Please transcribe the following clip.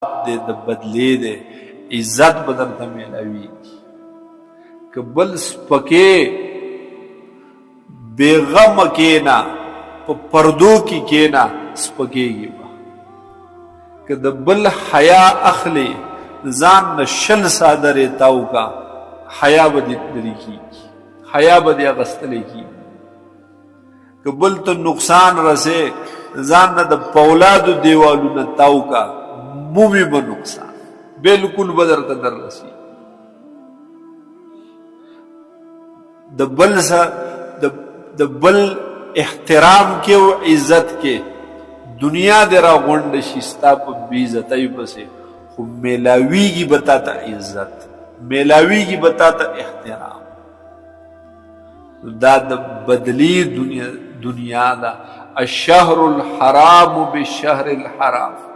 دے د بدلې دے عزت بدن ته میلاوي که بل سپکې بېغمه کېنا په پردو کې کېنا سپکېږي به که د بل حیا اخلي ځان نه شل څادرې تاو کا حیا به دې لرې کېږي حیا به دې اخیستلی کېږي که بل ته نقصان رسې ځان نه د پولادو دیوالونه تاو کا مومي به نقصان بالکل به درته در رسي د بل احترام کې او عزت کې دنیا دې را غونډه شي ستا په بې عزتۍ پسې خو میلاویږي به تا ته عزت میلاویږي به تا ته احترام دا د بدلی دنیا دا الشهر الحرام بالشهر الحرام